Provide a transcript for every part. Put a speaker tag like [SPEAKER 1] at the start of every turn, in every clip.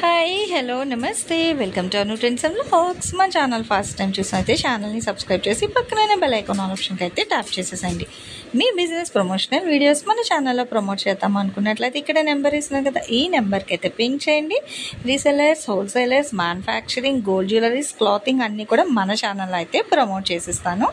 [SPEAKER 1] Hi hello నమస్తే welcome to Anu trends and vlogs. మా channel first time చూసినైతే ఛానల్ని subscribe చేసి పక్కనే బెల్ ఐకాన్ ఆప్షన్కి అయితే ట్యాప్ చేసేసండి. మీ బిజినెస్ ప్రమోషనల్ వీడియోస్ మన ఛానల్లో ప్రమోట్ చేద్దాం అనుకున్నట్లయితే ఇక్కడ నెంబర్ ఇస్తున్నాం కదా, ఈ నెంబర్కి అయితే పింక్ చేయండి. Resellers, wholesalers, manufacturing, gold jewelleries, clothing అన్నీ కూడా మన ఛానల్లో అయితే ప్రమోట్ చేసిస్తాను.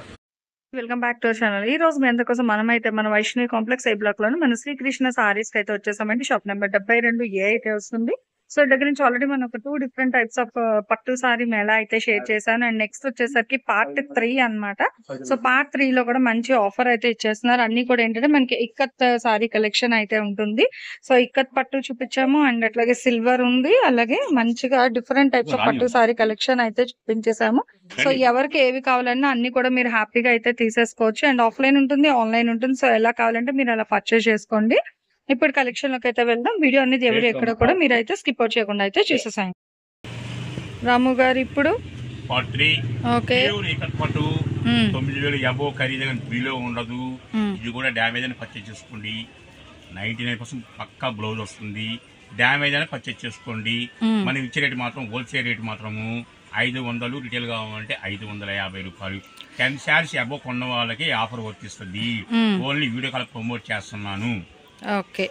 [SPEAKER 2] Welcome back to our channel. ఈ రోజు మీ అందరి కోసం మనమైతే మన వైష్ణవి కాంప్లెక్స్ ఏ బ్లాక్ లోను మన శ్రీకృష్ణ సారీస్ అయితే వచ్చేసామండి. షాప్ నెంబర్ 72A అయితే వస్తుంది. సో దగ్గర నుంచి ఆల్రెడీ మనం ఒక 2 డిఫరెంట్ టైప్స్ ఆఫ్ పట్టు సారీ మేళా అయితే షేర్ చేశాను. అండ్ నెక్స్ట్ వచ్చేసరికి పార్ట్ 3 అన్నమాట. సో పార్ట్ 3 లో కూడా మంచి ఆఫర్ అయితే ఇచ్చేస్తున్నారు. అన్ని కూడా ఏంటంటే మనకి ఇక్కత్ సారీ కలెక్షన్ అయితే ఉంటుంది. సో ఇక్కత్ పట్టు చూపించాము, అండ్ అట్లాగే సిల్వర్ ఉంది, అలాగే మంచిగా డిఫరెంట్ టైప్స్ ఆఫ్ పట్టు సారీ కలెక్షన్ అయితే చూపించేసాము. సో ఎవరికి ఏవి కావాలన్నా అన్ని కూడా మీరు హ్యాపీగా అయితే తీసేసుకోవచ్చు. అండ్ ఆఫ్లైన్ ఉంటుంది, ఆన్లైన్ ఉంటుంది. సో ఎలా కావాలంటే మీరు అలా పర్చేస్ చేసుకోండి. ఇప్పుడు కలెక్షన్ లోకి అయితే వెళ్దాం. వీడియో అనేది ఎవరు ఎక్కడ కూడా మీరు అయితే స్కిప్ అవుట్ చేయకుండా అయితే చూసేసాయి. రాము గారు ఇప్పుడు ఓకే
[SPEAKER 3] 9,000 అబో ఖరీదు బిలో ఉండదు. ఇది కూడా డ్యామేజ్ అని పర్చేజ్ చేసుకోండి. 99% పక్కా బ్లౌజ్ వస్తుంది. డ్యామేజ్ అని పర్చేజ్ చేసుకోండి. మనం ఇచ్చే రేటు మాత్రం హోల్సేల్ రేటు మాత్రము 500, రిటైల్ కావాలంటే 550 రూపాయలు. 10 శారీస్ అబో కొన్న వాళ్ళకి ఆఫర్ వర్తిస్తుంది. ఓన్లీ వీడియో కాల్ ప్రమోట్ చేస్తున్నాను.
[SPEAKER 2] ఓకే,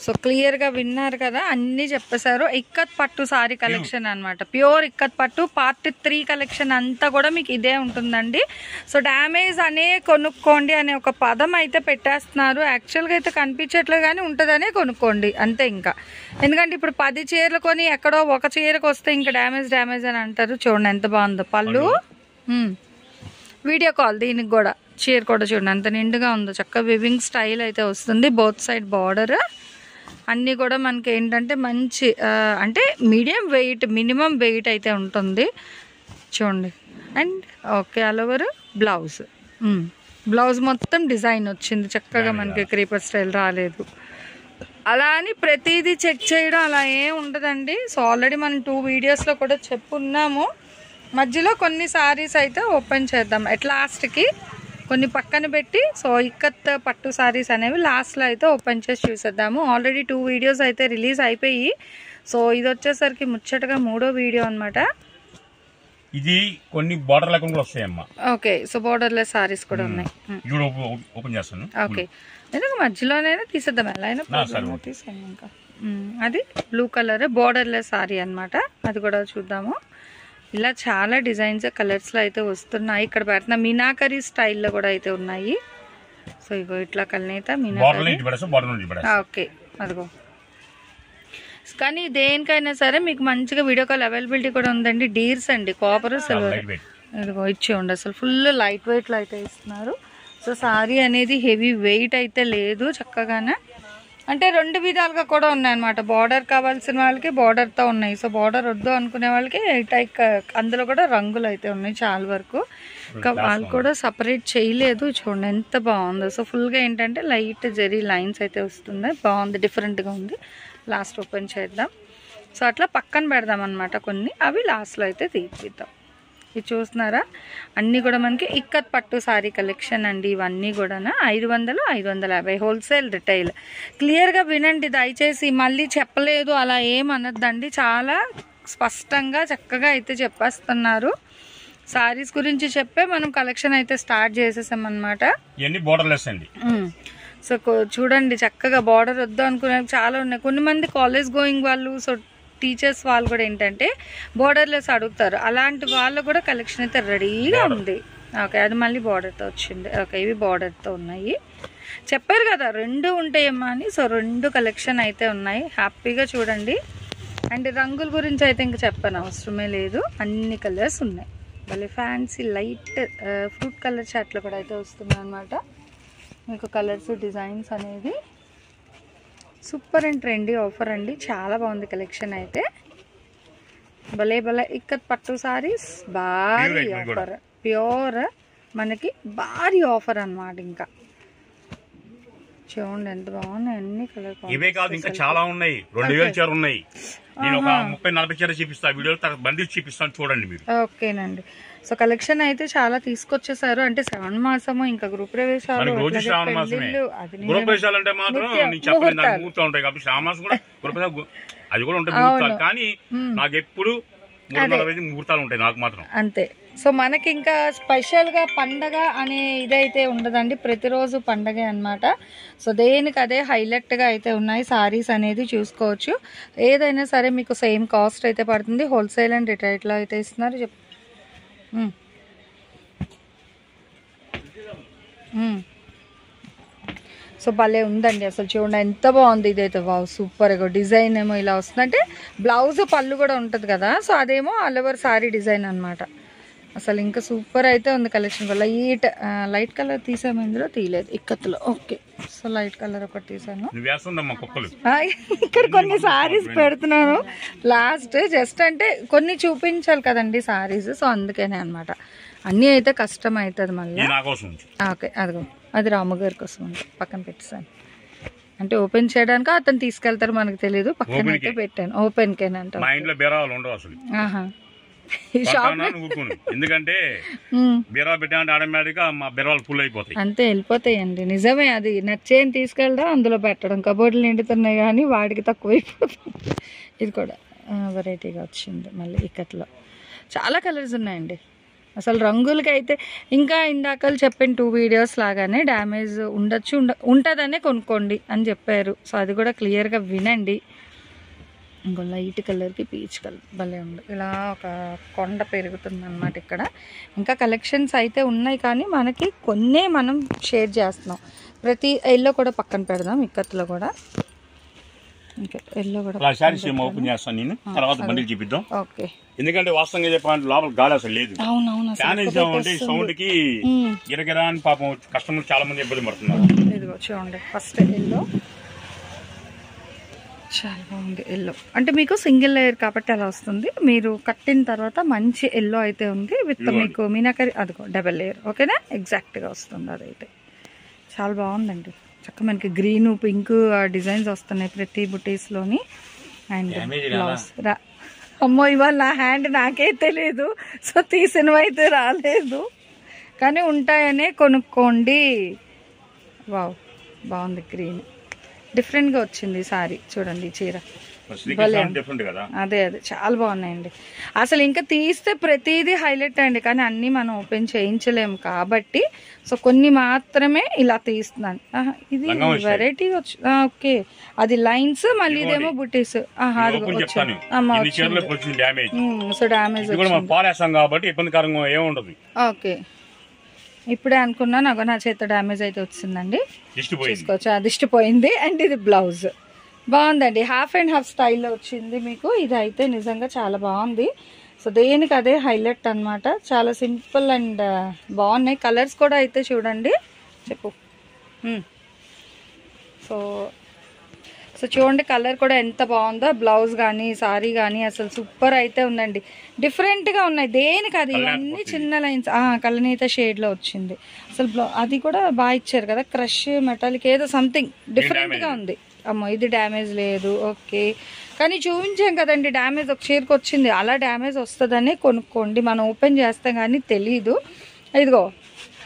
[SPEAKER 2] సో క్లియర్ గా విన్నారు కదా, అన్ని చెప్పేశారు. ఇక్కత్ పట్టు సారీ కలెక్షన్ అన్నమాట. ప్యూర్ ఇక్కత్ పట్టు పార్ట్ 3 కలెక్షన్ అంతా కూడా మీకు ఇదే ఉంటుందండి. సో డ్యామేజ్ అనే కొనుక్కోండి అనే ఒక పదం అయితే పెట్టేస్తున్నారు. యాక్చువల్గా అయితే కనిపించట్లేదు కానీ ఉంటుందనే కొనుక్కోండి అంతే. ఇంకా ఎందుకంటే ఇప్పుడు 10 చీరలు కొని ఎక్కడో ఒక చీరకు వస్తే ఇంకా డ్యామేజ్ అని అంటారు. చూడండి ఎంత బాగుందో పళ్ళు. వీడియో కాల్ దీనికి కూడా చీర కూడా చూడండి ఎంత నిండుగా ఉందో. చక్కగా వివింగ్ స్టైల్ అయితే వస్తుంది. బోత్ సైడ్ బార్డర్ అన్నీ కూడా మనకి ఏంటంటే మంచి అంటే మీడియం వెయిట్, మినిమం వెయిట్ అయితే ఉంటుంది చూడండి. And okay all over blouse మొత్తం డిజైన్ వచ్చింది చక్కగా, మనకి క్రీపర్ స్టైల్ రాలేదు. అలా అని ప్రతిదీ చెక్ చేయడం అలా ఏం ఉండదండి. సో ఆల్రెడీ మనం 2 వీడియోస్లో కూడా చెప్పున్నాము. మధ్యలో కొన్ని సారీస్ అయితే ఓపెన్ చేద్దాం లాస్ట్కి, కొన్ని పక్కన పెట్టి. సో ఇక్కత్ పట్టు సారీస్ అనేవి లాస్ట్లో అయితే ఓపెన్ చేసి చూసేద్దాము. ఆల్రెడీ 2 వీడియోస్ అయితే రిలీజ్ అయిపోయి, సో ఇది వచ్చేసరికి ముచ్చటగా 3వ వీడియో అనమాట.
[SPEAKER 3] ఇది కొన్ని బార్డర్ లేకుండా వస్తాయమ్మా.
[SPEAKER 2] ఓకే, సో బార్డర్లెస్ సారీస్ కూడా ఉన్నాయి.
[SPEAKER 3] ఓపెన్ చేస్తాను.
[SPEAKER 2] ఓకే, నేను మధ్యలోనైనా తీసేద్దాం, ఎలా అయినా తీసాను. ఇంకా అది బ్లూ కలర్ బార్డర్లెస్ సారీ అనమాట. అది కూడా చూద్దాము. ఇలా చాలా డిజైన్స్ కలర్స్లో అయితే వస్తున్నాయి. ఇక్కడ పెడుతున్న మీనాకరీ స్టైల్లో కూడా అయితే ఉన్నాయి. సో ఇగో ఇట్లా కల్నేత మీనాకరీ. ఓకే అదిగో. కానీ దేనికైనా సరే మీకు మంచిగా వీడియో కాల్ అవైలబిలిటీ కూడా ఉందండి. డీర్స్ అండి, కాపర్ సిల్వర్ ఇదిగో ఇచ్చి ఉండి అసలు ఫుల్ లైట్ వెయిట్లో అయితే ఇస్తున్నారు. సో సారీ అనేది హెవీ వెయిట్ అయితే లేదు, చక్కగానే అంటే 2 విధాలుగా కూడా ఉన్నాయన్నమాట. బార్డర్ కావాల్సిన వాళ్ళకి బార్డర్తో ఉన్నాయి. సో బార్డర్ వద్దు అనుకునే వాళ్ళకి టైక్ అందులో కూడా రంగులు అయితే ఉన్నాయి చాలా వరకు. ఇంకా వాళ్ళు కూడా సపరేట్ చేయలేదు. చూడండి ఎంత బాగుందో. సో ఫుల్గా ఏంటంటే లైట్ జెరీ లైన్స్ అయితే వస్తుంది. బాగుంది, డిఫరెంట్గా ఉంది. లాస్ట్ ఓపెన్ చేద్దాం. సో అట్లా పక్కన పెడదాం అనమాట కొన్ని, అవి లాస్ట్లో అయితే తీపిద్దాం. ఇది చూస్తున్నారా, అన్నీ కూడా మనకి ఇక్కత్ పట్టు సారీ కలెక్షన్ అండి. ఇవన్నీ కూడా 500, 550 హోల్సేల్, రిటైల్. క్లియర్గా వినండి దయచేసి, మళ్ళీ చెప్పలేదు అలా ఏమనద్దండి. చాలా స్పష్టంగా చక్కగా అయితే చెప్పేస్తున్నారు. సారీస్ గురించి చెప్పే మనం కలెక్షన్ అయితే స్టార్ట్ చేసేసాం అనమాట. సో చూడండి చక్కగా బార్డర్ వద్దు అనుకునే చాలా ఉన్నాయి. కొన్ని మంది కాలేజ్ గోయింగ్ వాళ్ళు, సో టీచర్స్ వాళ్ళు కూడా ఏంటంటే బార్డర్లెస్ అడుగుతారు. అలాంటి వాళ్ళు కూడా కలెక్షన్ అయితే రెడీగా ఉంది. ఓకే, అది మళ్ళీ బార్డర్తో వచ్చింది. ఓకే, ఇవి బార్డర్తో ఉన్నాయి. చెప్పారు కదా 2 ఉంటాయమ్మా అని. సో 2 కలెక్షన్ అయితే ఉన్నాయి. హ్యాపీగా చూడండి. అండ్ రంగుల గురించి అయితే ఇంకా చెప్పని అవసరమే లేదు, అన్ని కలర్స్ ఉన్నాయి. మళ్ళీ ఫ్యాన్సీ లైట్ ఫ్రూట్ కలర్ చాట్లు కూడా అయితే వస్తున్నాయి అనమాట. మీకు కలర్స్ డిజైన్స్ అనేది సూపర్ అండ్ ట్రెండీ ఆఫర్ అండి. చాలా బాగుంది కలెక్షన్ అయితే. భలే ఇక్కత్ పట్టు సారీస్ భారీ ఆఫర్, ప్యూర్ మనకి భారీ ఆఫర్ అన్నమాట. ఇంకా చూడండి ఎంత బాగున్నాయి అన్ని కలర్.
[SPEAKER 3] ఇవే కాదు ఇంకా చాలా ఉన్నాయి. 2000 చీరలు ఉన్నాయి. నేను ఒక 30-40 చీరలు చూపిస్తాను, వీడియోలో బండిల్స్ చూపిస్తాను చూడండి మీరు.
[SPEAKER 2] ఓకేనండి. సో కలెక్షన్ అయితే చాలా తీసుకొచ్చేసారు. అంటే శ్రావణ మాసము, ఇంకా గృహ ప్రవేశాలు,
[SPEAKER 3] రోజు శ్రావణ మాసమే. గృహ ప్రవేశాలు అంటే మాత్రం నేను చెప్పలేదు, ముహూర్తం ఉంటాయి కాబట్టి శ్రావణ మాసం కూడా అది కూడా ఉంటాయి ముహూర్తాలు. కానీ నాకు ఎప్పుడు 3-4 ముహూర్తాలు ఉంటాయి నాకు మాత్రం
[SPEAKER 2] అంతే. సో మనకి ఇంకా స్పెషల్ గా పండగ అనే ఇదైతే ఉండదండి, ప్రతిరోజు పండగే అన్నమాట. సో దేనికి అదే హైలైట్ గా అయితే ఉన్నాయి సారీస్ అనేది చూసుకోవచ్చు. ఏదైనా సరే మీకు సేమ్ కాస్ట్ అయితే పడుతుంది. హోల్సేల్ అండ్ రిటైల్ లో అయితే ఇస్తున్నారు. సో భలే ఉందండి అసలు, చూడండి ఎంత బాగుంది. ఇదైతే వావ్ సూపర్గా డిజైన్ ఏమో ఇలా వస్తుంది, అంటే బ్లౌజ్ పళ్ళు కూడా ఉంటుంది కదా, సో అదేమో ఆల్ ఓవర్ సారీ డిజైన్ అనమాట. అసలు ఇంకా సూపర్ అయితే ఉంది కలెక్షన్. లైట్ కలర్ తీసాము, ఇందులో తీయలేదు ఇక్కత్తులో. ఓకే, సో లైట్ కలర్ ఒకటి తీసాను. ఇక్కడ కొన్ని సారీస్ పెడుతున్నాను లాస్ట్, జస్ట్ అంటే కొన్ని చూపించాలి కదండి సారీస్, సో అందుకనే అనమాట. అన్నీ అయితే కష్టం అవుతుంది మళ్ళీ. ఓకే, అదిగో అది రాముగారి కోసం అంటే పక్కన పెట్టేసాను, అంటే ఓపెన్ చేయడానికి అతను తీసుకెళ్తారు మనకు తెలియదు, పక్కన అయితే పెట్టాను. ఓపెన్ కేనంట.
[SPEAKER 3] ఎందుకంటే
[SPEAKER 2] అంతే వెళ్ళిపోతాయండి, నిజమే. అది నచ్చేని తీసుకెళ్ళడం, అందులో పెట్టడం, కబోర్డులు నిండుతున్నాయి కానీ వాడికి తక్కువైపోతుంది. ఇది కూడా వెరైటీగా వచ్చింది మళ్ళీ ఇక్కట్లో. చాలా కలర్స్ ఉన్నాయండి అసలు. రంగులకి అయితే ఇంకా ఇందాక చెప్పిన 2 వీడియోస్ లాగానే డ్యామేజ్ ఉంటుందనే కొనుక్కోండి అని చెప్పారు. సో అది కూడా క్లియర్గా వినండి. ఇంకో లైట్ కలర్కి పీచ్ కలర్ భలే ఉంది, ఇలా ఒక కొండ పెరుగుతుంది అనమాట ఇక్కడ. ఇంకా కలెక్షన్స్ అయితే ఉన్నాయి కానీ మనకి కొన్నే మనం షేర్ చేస్తున్నాం. ప్రతి ఎల్లో కూడా పక్కన పెడదాం, ఇక్కత్తులో కూడా. ఎల్లో కూడా
[SPEAKER 3] ఓపెన్ చేస్తాను నేను, తర్వాత బండిల్ చూపిద్దాం.
[SPEAKER 2] ఓకే,
[SPEAKER 3] ఎందుకంటే వాస్తవంగా చెప్పాలంటే లోపల గాలి అసలు లేదు.
[SPEAKER 2] అవునవును,
[SPEAKER 3] సౌండ్ కి గిరగిరా అని పాపం కస్టమర్ చాలా మంది ఇబ్బంది పడుతున్నారు.
[SPEAKER 2] ఇదిగో చూడండి ఫస్ట్ ఎల్లో చాలా బాగుంది. ఎల్లో అంటే మీకు సింగిల్ లేయర్ కాబట్టి అలా వస్తుంది, మీరు కట్టిన తర్వాత మంచి ఎల్లో అయితే ఉంది విత్ మీకు మీనాకరి, అదిగో డబల్ లేయర్. ఓకేనా, ఎగ్జాక్ట్గా వస్తుంది. అదైతే చాలా బాగుందండి. చక్కగా మనకి గ్రీన్ పింక్ డిజైన్స్ వస్తున్నాయి ప్రతి బుటీస్లోని. అండ్ బ్లౌజ్ అమ్మో ఇవాళ నా హ్యాండ్ నాకే తెలియదు, సో తీసినవైతే రాలేదు కానీ ఉంటాయనే కొనుక్కోండి. వావ్ బాగుంది, గ్రీన్ డిఫరెంట్గా వచ్చింది సారీ. చూడండి చీర అదే చాలా బాగున్నాయండి అసలు. ఇంకా తీస్తే ప్రతిదీ హైలైట్ అండి, కానీ అన్నీ మనం ఓపెన్ చేయించలేము కాబట్టి సో కొన్ని మాత్రమే ఇలా తీస్తున్నాను. ఇది వెరైటీ వచ్చి ఓకే, అది లైన్స్, మళ్ళీ ఇదేమో బుటీస్. సో డ్యామేజ్ ఓకే, ఇప్పుడే అనుకున్నా నాకు నా చేత డ్యామేజ్ అయితే వచ్చిందండి, తీసుకోవచ్చు. అది ఇష్టపోయింది. అండ్ ఇది బ్లౌజ్ బాగుందండి, హాఫ్ అండ్ హాఫ్ స్టైల్లో వచ్చింది మీకు. ఇది అయితే నిజంగా చాలా బాగుంది. సో దేనికి అదే హైలైట్ అనమాట. చాలా సింపుల్ అండ్ బాగున్నాయి. కలర్స్ కూడా అయితే చూడండి, చెప్పు. సో చూడండి కలర్ కూడా ఎంత బాగుందో, బ్లౌజ్ కానీ సారీ కానీ అసలు సూపర్ అయితే ఉందండి. డిఫరెంట్గా ఉన్నాయి దేనికి అది. ఇవన్నీ చిన్న లైన్స్, కలనీత షేడ్లో వచ్చింది అసలు. అది కూడా బాగా ఇచ్చారు కదా, క్రష్ మెటాలిక్ ఏదో సంథింగ్ డిఫరెంట్గా ఉంది. అమ్మో ఇది డ్యామేజ్ లేదు, ఓకే. కానీ చూపించాం కదండి డ్యామేజ్ ఒక చీరకు వచ్చింది, అలా డ్యామేజ్ వస్తుందని కొనుక్కోండి. మనం ఓపెన్ చేస్తాం కానీ తెలీదు. ఇదిగో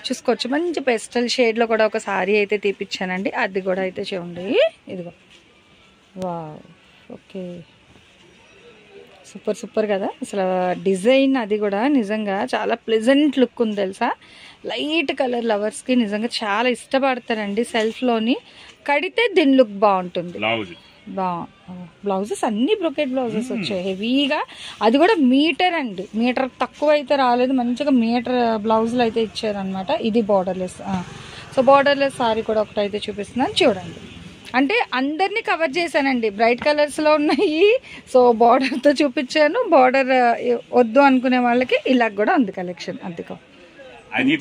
[SPEAKER 2] చూసుకోవచ్చు, మంచి పెస్టల్ షేడ్లో కూడా ఒక సారీ అయితే తీపిచ్చానండి, అది కూడా అయితే చూడండి. ఇదిగో వావ్, ఓకే సూపర్ సూపర్ కదా అసలు. డిజైన్ అది కూడా నిజంగా చాలా ప్లెజెంట్ లుక్ ఉంది తెలుసా. లైట్ కలర్ లవర్స్కి నిజంగా చాలా ఇష్టపడతారండి. సెల్ఫ్లోని కడితే దీని లుక్ బాగుంటుంది. బ్లౌజెస్ అన్ని బ్రొకెట్ బ్లౌజెస్ వచ్చాయి హెవీగా, అది కూడా మీటర్ అండి. మీటర్ తక్కువ అయితే రాలేదు, మంచిగా మీటర్ బ్లౌజులు అయితే ఇచ్చారనమాట. ఇది బార్డర్లెస్. సో బార్డర్లెస్ సారీ కూడా ఒకటైతే చూపిస్తున్నాను చూడండి. అంటే అందరినీ కవర్ చేశానండి, బ్రైట్ కలర్స్లో ఉన్నాయి. సో బార్డర్తో చూపించాను, బార్డర్ వద్దు అనుకునే వాళ్ళకి ఇలా కూడా ఉంది కలెక్షన్. అందుకో ఇది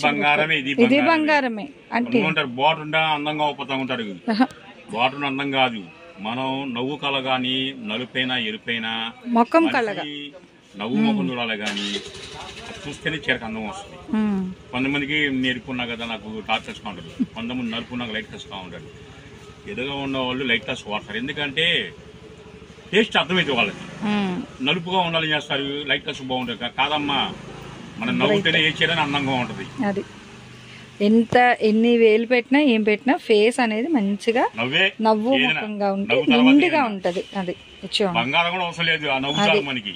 [SPEAKER 2] బంగారమే అంటే
[SPEAKER 3] బార్డర్ అందంగా అవుతా ఉంటాడు. బార్డర్ అందం కాదు, మనం నవ్వు కళ గాని, నలుపైన ఎరుపైన
[SPEAKER 2] మొక్కం కళగా
[SPEAKER 3] నవ్వు మొక్కం చూడాలి గాని చూస్తేనే చీరకు అందం వస్తుంది. కొంతమందికి నేర్పున్నా కదా నాకు డార్క్ టచ్ ఉంటాడు, కొంతమంది నలుపున్నా లైట్ టచ్ ఉంటాడు. ఎదురుగా ఉన్న వాళ్ళు లైట్ టచ్ వాడతారు, ఎందుకంటే టేస్ట్ అర్థమైతే వాళ్ళకి. నలుపుగా ఉండాలి చేస్తారు, లైట్ టచ్ బాగుంటుంది. కాదమ్మా, మనం నవ్వుతేనే ఏ చీరని అందంగా ఉంటుంది.
[SPEAKER 2] అది ఎన్ని వేలు పెట్టినా ఏం పెట్టినా ఫేస్ అనేది మంచిగా నవ్వు ముఖంగా ఉంటే నిండుగా ఉంటది. అది ఇచ్చాము.
[SPEAKER 3] బంగారం కూడా అవసరం లేదు, ఆ నవ్వు చాలు మనకి.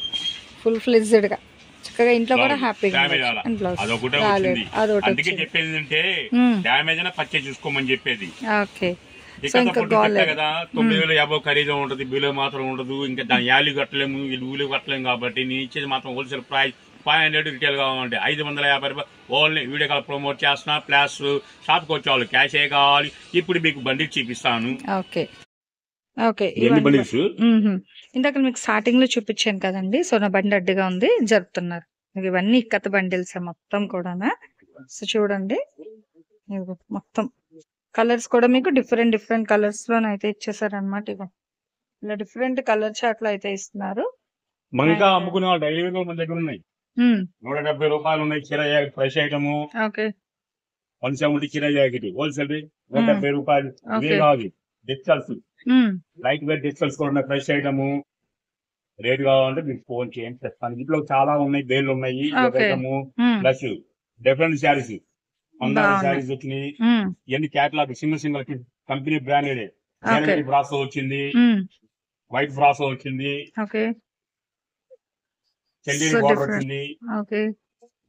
[SPEAKER 2] ఫుల్ ఫ్లెడ్జ్డ్ గా చక్కగా ఇంట్లో కూడా హ్యాపీగా
[SPEAKER 3] అదొకటే వచ్చింది. అందుకే చెప్పేది ఏంటంటే డ్యామేజ్ అయినా పర్చేజ్ చేసుకోమని చెప్పేది.
[SPEAKER 2] ఓకే.
[SPEAKER 3] కదా 9,050 ఖరీదు ఉంటది, బిలో మాత్రం ఉండదు. ఇంకా దాని యాలు కట్టలేము, ఊలు కట్టలేము. కాబట్టి నేను ఇచ్చేది మాత్రం హోల్సేల్ ప్రైస్ 500 రిటైల్ కావాలంటే 550 రూపాయలు. ఓన్లీ వీడియో కాల్ ప్రమోట్ చేస్తున్నా. ప్లస్ షాప్కి వచ్చే వాళ్ళు క్యాష్ కావాలి. ఇప్పుడు మీకు బండిల్ చూపిస్తాను.
[SPEAKER 2] Okay okay. ఇందాక మీకు స్టార్టింగ్ లో చూపించాను కదండి. సో నా బండి అడ్డుగా ఉంది, జరుపుతున్నారు. ఇవన్నీ ఇక్కత బండిల్స్ మొత్తం కూడా. సో చూడండి, మొత్తం కలర్స్ కూడా మీకు డిఫరెంట్ డిఫరెంట్ కలర్స్ లోనైతే ఇచ్చేసారనమాట. ఇగో ఇలా డిఫరెంట్ కలర్ చార్ట్లు అయితే ఇస్తున్నారు.
[SPEAKER 3] ఇంకా అమ్ముకునే వాళ్ళు డైలీ మన దగ్గర ఉన్నాయి. 170 రూపాయలు ఉన్నాయి కిరాయి ఫ్రెష్ ఐటమ్. 170 కిరాయి జాకెట్ హోల్సేల్ 170 రూపాయలు. ఇవే కాదు, డిజిటల్స్ లైట్ వెయిట్ డిజిటల్స్ కూడా ఉన్నాయి. ఫ్రెష్ ఐటమ్ రేట్ కావాలంటే మీకు ఫోన్ చేయండి చెప్తాను. ఇంట్లో చాలా ఉన్నాయి, బేర్లు ఉన్నాయి. ప్లస్ డిఫరెంట్ శారీస్, శారీస్ వచ్చినాయి. ఇవన్నీ catalogue single single company branded. Brasso వచ్చింది, వైట్ బ్రాసో వచ్చింది, చెల్లి బోర్డర్ వచ్చింది,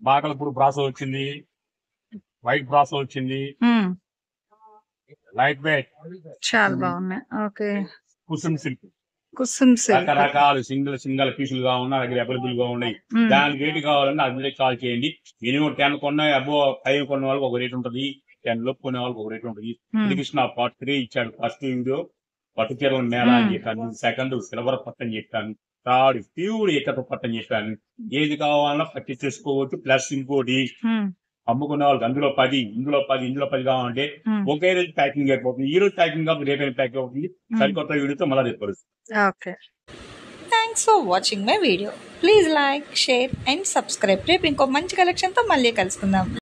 [SPEAKER 3] బాగల్పూర్ బ్రాసో వచ్చింది, వైట్ బ్రాసో వచ్చింది. లైట్ వెయిట్
[SPEAKER 2] చాలా బాగున్నాయి. ఓకే.
[SPEAKER 3] కుసుమ్ సిల్క్
[SPEAKER 2] రకరకాలు
[SPEAKER 3] సింగిల్ పీసులు గా ఉన్నాయి, దగ్గర అవైలబుల్ గా ఉన్నాయి. దానికి రేటు కావాలన్నా అది కాల్ చేయండి. మినిమం 10 కొన్నాయి, అబ్బో 5 కొన్న వాళ్ళకి ఒక రేట్ ఉంటుంది, 10 లోపు కొనే వాళ్ళకి ఒక రేట్ ఉంటుంది. కృష్ణ పార్ట్ 3 ఇచ్చాడు. ఫస్ట్ వీడియో పట్టు చీర మేళ అని చెప్పాను, సెకండ్ సిల్వర్ పట్టు అని చెప్పాను, థర్డ్ ప్యూర్ ఎక్కత పట్టు అని చెప్పాను. ఏది కావాలన్నా పర్చేస్ చేసుకోవచ్చు. ప్లస్ ఇంకోటి అమ్ముకునే వాళ్ళకి అందులో 10, ఇందులో 10 కావాలంటే ఒకే రోజు ప్యాకింగ్ అయిపోతుంది. ఈ రోజు ప్యాకింగ్ కాదు, రేపు ప్యాకింగ్ అవుతుంది. సరికొత్త వీడియోతో మళ్ళీ రేపు కలుస్తుంది.
[SPEAKER 1] Okay. Thanks for watching my video. Please like, share and subscribe. రేపు ఇంకో మంచి కలెక్షన్ తో మళ్ళీ కలుసుకుందాం.